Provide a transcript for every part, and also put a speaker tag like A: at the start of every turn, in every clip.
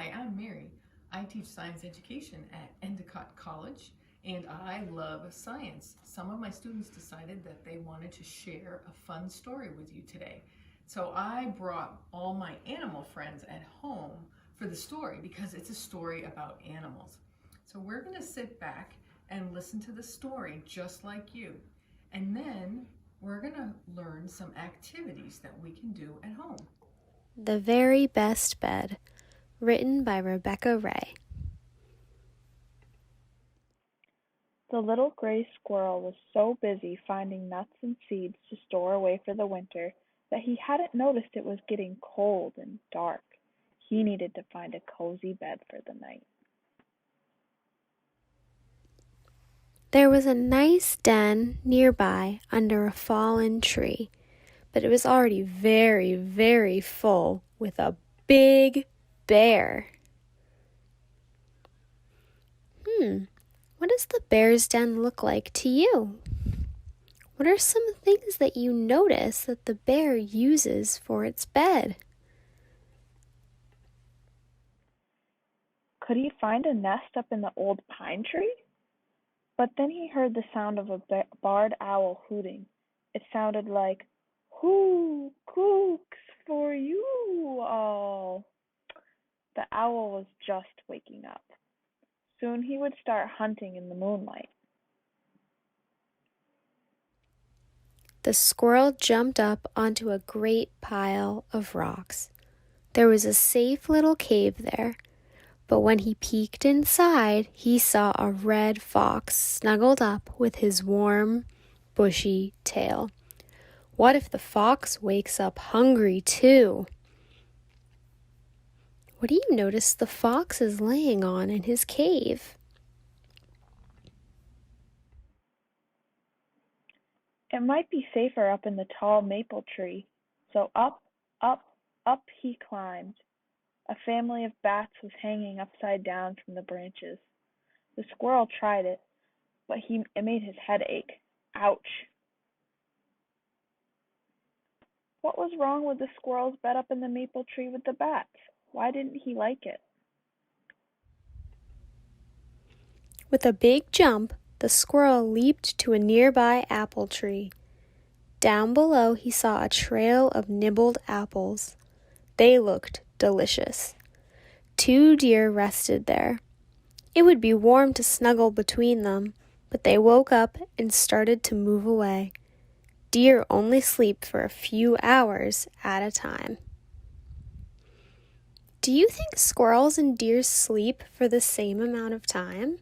A: Hi, I'm Mary. I teach science education at Endicott College and I love science. Some of my students decided that they wanted to share a fun story with you today. So I brought all my animal friends at home for the story because it's a story about animals. So we're going to sit back and listen to the story just like you. And then we're going to learn some activities that we can do at home.
B: The Very Best Bed, written by Rebecca Ray.
C: The little gray squirrel was so busy finding nuts and seeds to store away for the winter that he hadn't noticed it was getting cold and dark. He needed to find a cozy bed for the night.
B: There was a nice den nearby under a fallen tree, but it was already very, very full with a big bear. What does the bear's den look like to you? What are some things that you notice that the bear uses for its bed?
C: Could he find a nest up in the old pine tree? But then he heard the sound of a barred owl hooting. It sounded like, "Who cooks for you all?" The owl was just waking up. Soon he would start hunting in the moonlight.
B: The squirrel jumped up onto a great pile of rocks. There was a safe little cave there, but when he peeked inside, he saw a red fox snuggled up with his warm, bushy tail. What if the fox wakes up hungry too? What do you notice the fox is laying on in his cave?
C: It might be safer up in the tall maple tree. So up, up, up he climbed. A family of bats was hanging upside down from the branches. The squirrel tried it, but it made his head ache. Ouch! What was wrong with the squirrel's bed up in the maple tree with the bats? Why didn't he like it?
B: With a big jump, the squirrel leaped to a nearby apple tree. Down below, he saw a trail of nibbled apples. They looked delicious. Two deer rested there. It would be warm to snuggle between them, but they woke up and started to move away. Deer only sleep for a few hours at a time. Do you think squirrels and deer sleep for the same amount of time?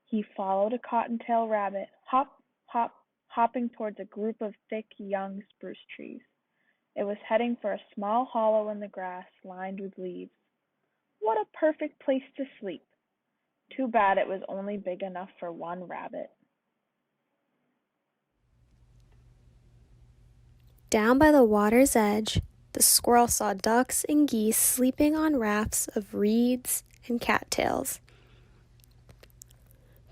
C: He followed a cottontail rabbit, hop, hop, hopping towards a group of thick young spruce trees. It was heading for a small hollow in the grass lined with leaves. What a perfect place to sleep! Too bad it was only big enough for one rabbit.
B: Down by the water's edge, the squirrel saw ducks and geese sleeping on rafts of reeds and cattails.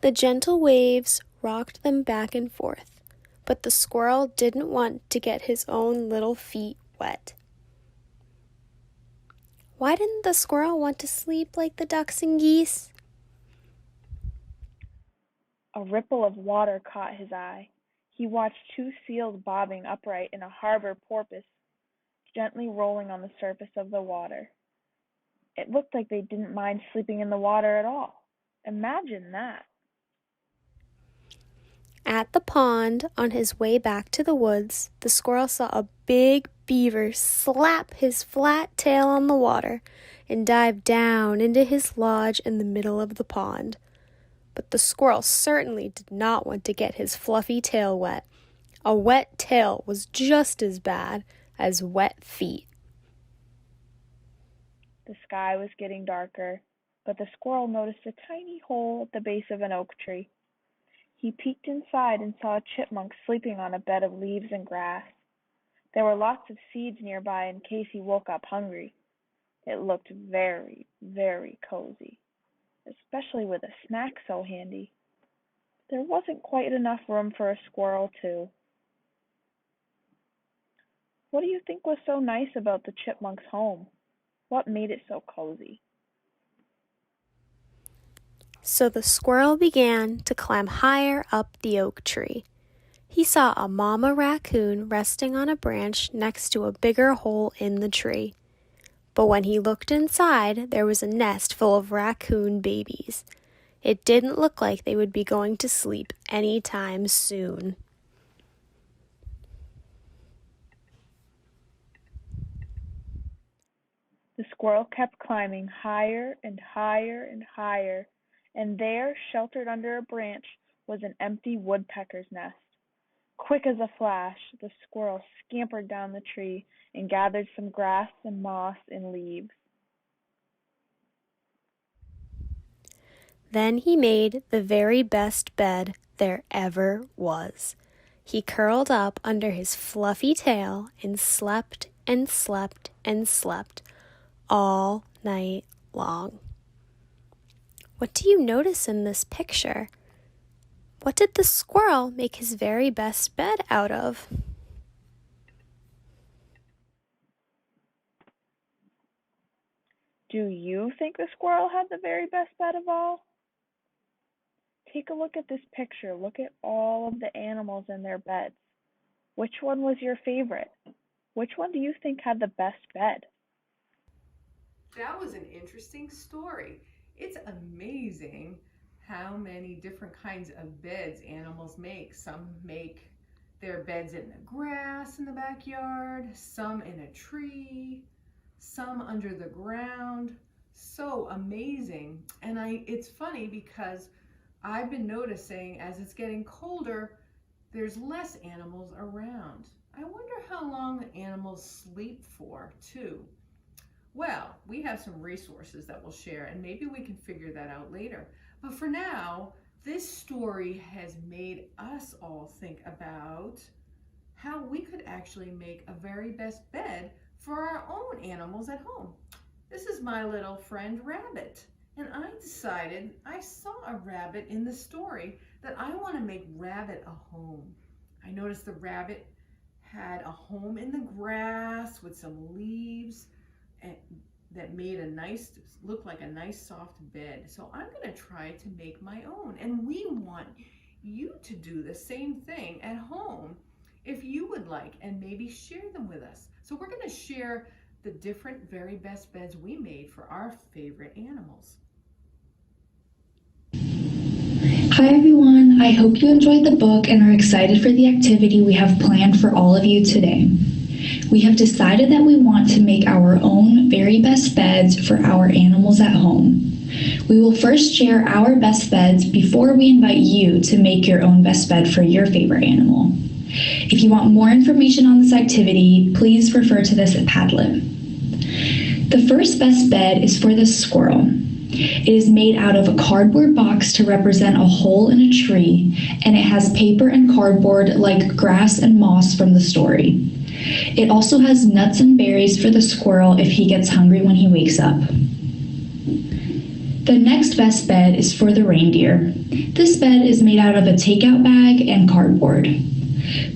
B: The gentle waves rocked them back and forth, but the squirrel didn't want to get his own little feet wet. Why didn't the squirrel want to sleep like the ducks and geese?
C: A ripple of water caught his eye. He watched two seals bobbing upright in a harbor porpoise, gently rolling on the surface of the water. It looked like they didn't mind sleeping in the water at all. Imagine that.
B: At the pond, on his way back to the woods, the squirrel saw a big beaver slap his flat tail on the water and dive down into his lodge in the middle of the pond. But the squirrel certainly did not want to get his fluffy tail wet. A wet tail was just as bad as wet feet.
C: The sky was getting darker, but the squirrel noticed a tiny hole at the base of an oak tree. He peeked inside and saw a chipmunk sleeping on a bed of leaves and grass. There were lots of seeds nearby in case he woke up hungry. It looked very, very cozy, especially with a snack so handy. There wasn't quite enough room for a squirrel, too. What do you think was so nice about the chipmunk's home? What made it so cozy?
B: So the squirrel began to climb higher up the oak tree. He saw a mama raccoon resting on a branch next to a bigger hole in the tree. But when he looked inside, there was a nest full of raccoon babies. It didn't look like they would be going to sleep any time soon.
C: The squirrel kept climbing higher and higher and higher, and there, sheltered under a branch, was an empty woodpecker's nest. Quick as a flash, the squirrel scampered down the tree and gathered some grass and moss and leaves.
B: Then he made the very best bed there ever was. He curled up under his fluffy tail and slept and slept and slept all night long. What do you notice in this picture? What did the squirrel make his very best bed out of?
C: Do you think the squirrel had the very best bed of all? Take a look at this picture. Look at all of the animals in their beds. Which one was your favorite? Which one do you think had the best bed?
A: That was an interesting story. It's amazing how many different kinds of beds animals make. Some make their beds in the grass in the backyard, some in a tree, some under the ground. So amazing. And it's funny because I've been noticing as it's getting colder, there's less animals around. I wonder how long animals sleep for, too. Well, we have some resources that we'll share, and maybe we can figure that out later. But for now, this story has made us all think about how we could actually make a very best bed for our own animals at home. This is my little friend Rabbit, and I decided I saw a rabbit in the story that I want to make Rabbit a home. I noticed the rabbit had a home in the grass with some leaves and that made a nice, look like a nice soft bed. So I'm going to try to make my own, and we want you to do the same thing at home if you would like, and maybe share them with us. So we're going to share the different very best beds we made for our favorite animals.
D: Hi everyone, I hope you enjoyed the book and are excited for the activity we have planned for all of you today. We have decided that we want to make our own very best beds for our animals at home. We will first share our best beds before we invite you to make your own best bed for your favorite animal. If you want more information on this activity, please refer to this at Padlet. The first best bed is for the squirrel. It is made out of a cardboard box to represent a hole in a tree, and it has paper and cardboard like grass and moss from the story. It also has nuts and berries for the squirrel if he gets hungry when he wakes up. The next best bed is for the reindeer. This bed is made out of a takeout bag and cardboard.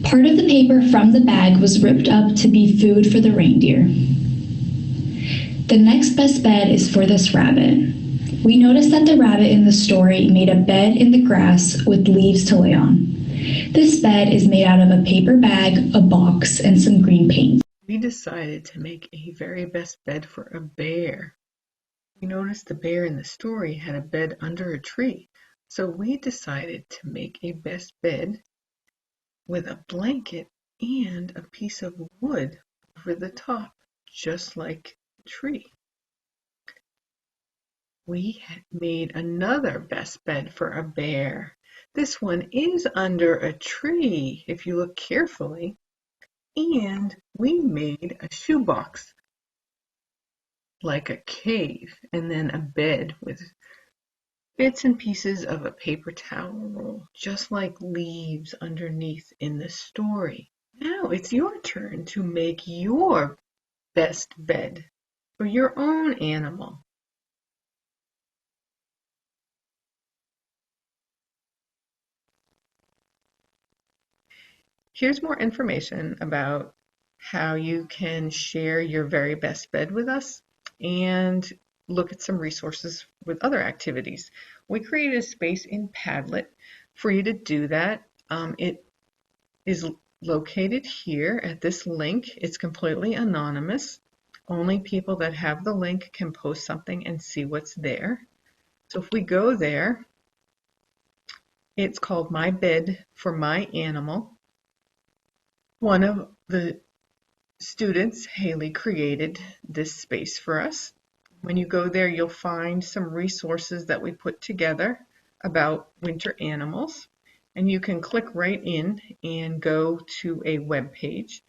D: Part of the paper from the bag was ripped up to be food for the reindeer. The next best bed is for this rabbit. We noticed that the rabbit in the story made a bed in the grass with leaves to lay on. This bed is made out of a paper bag, a box, and some green paint.
A: We decided to make a very best bed for a bear. We noticed the bear in the story had a bed under a tree, so we decided to make a best bed with a blanket and a piece of wood over the top, just like the tree. We made another best bed for a bear. This one is under a tree, if you look carefully. And we made a shoebox, like a cave, and then a bed with bits and pieces of a paper towel roll, just like leaves underneath in the story. Now it's your turn to make your best bed for your own animal. Here's more information about how you can share your very best bed with us and look at some resources with other activities. We created a space in Padlet for you to do that. It is located here at this link. It's completely anonymous. Only people that have the link can post something and see what's there. So if we go there, it's called My Bed for My Animal. One of the students, Haley, created this space for us. When you go there, you'll find some resources that we put together about winter animals. And you can click right in and go to a web page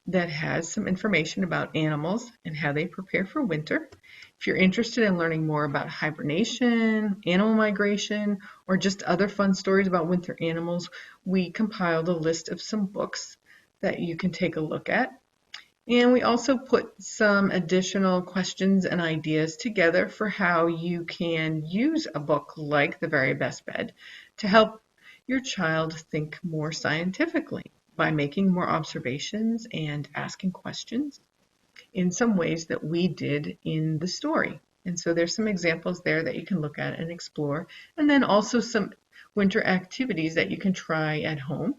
A: that has some information about animals and how they prepare for winter. If you're interested in learning more about hibernation, animal migration, or just other fun stories about winter animals, we compiled a list of some books that you can take a look at. And we also put some additional questions and ideas together for how you can use a book like The Very Best Bed to help your child think more scientifically by making more observations and asking questions in some ways that we did in the story. And so there's some examples there that you can look at and explore, and then also some winter activities that you can try at home.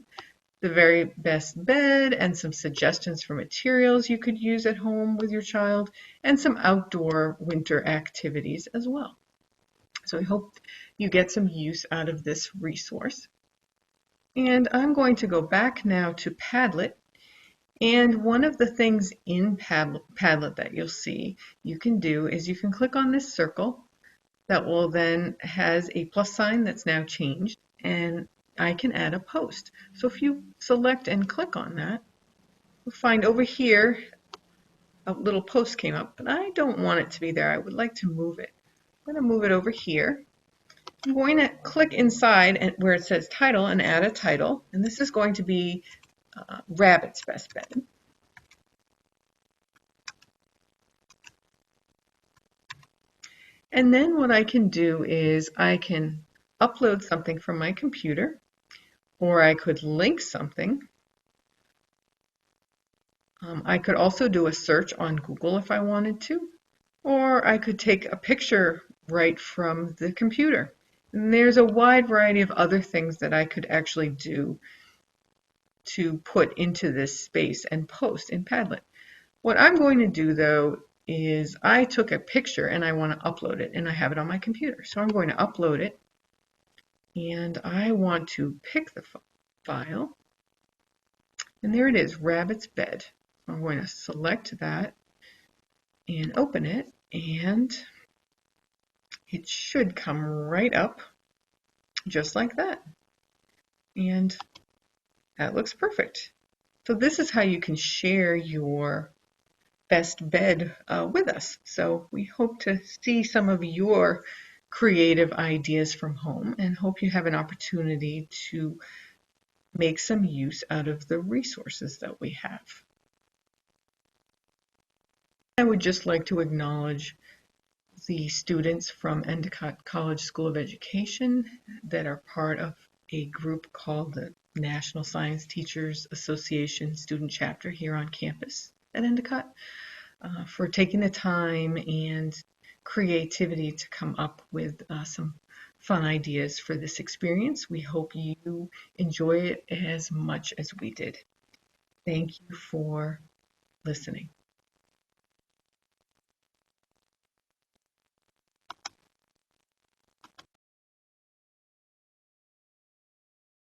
A: The very best bed and some suggestions for materials you could use at home with your child, and some outdoor winter activities as well. So I hope you get some use out of this resource. And I'm going to go back now to Padlet. And one of the things in Padlet that you'll see you can do is you can click on this circle that will then has a plus sign that's now changed, and I can add a post. So if you select and click on that, you'll find over here a little post came up, but I don't want it to be there. I would like to move it. I'm going to move it over here. I'm going to click inside where it says title and add a title, and this is going to be Rabbit's Best Bed. And then what I can do is I can upload something from my computer, or I could link something. I could also do a search on Google if I wanted to, or I could take a picture right from the computer. And there's a wide variety of other things that I could actually do to put into this space and post in Padlet. What I'm going to do though is I took a picture and I want to upload it, and I have it on my computer. So I'm going to upload it, and I want to pick the file, and there it is, Rabbit's Bed. I'm going to select that and open it, and it should come right up just like that. And that looks perfect. So this is how you can share your best bed with us. So we hope to see some of your creative ideas from home, and hope you have an opportunity to make some use out of the resources that we have. I would just like to acknowledge the students from Endicott College School of Education that are part of a group called the National Science Teachers Association Student Chapter here on campus at Endicott, for taking the time and creativity to come up with some fun ideas for this experience. We hope you enjoy it as much as we did. Thank you for listening.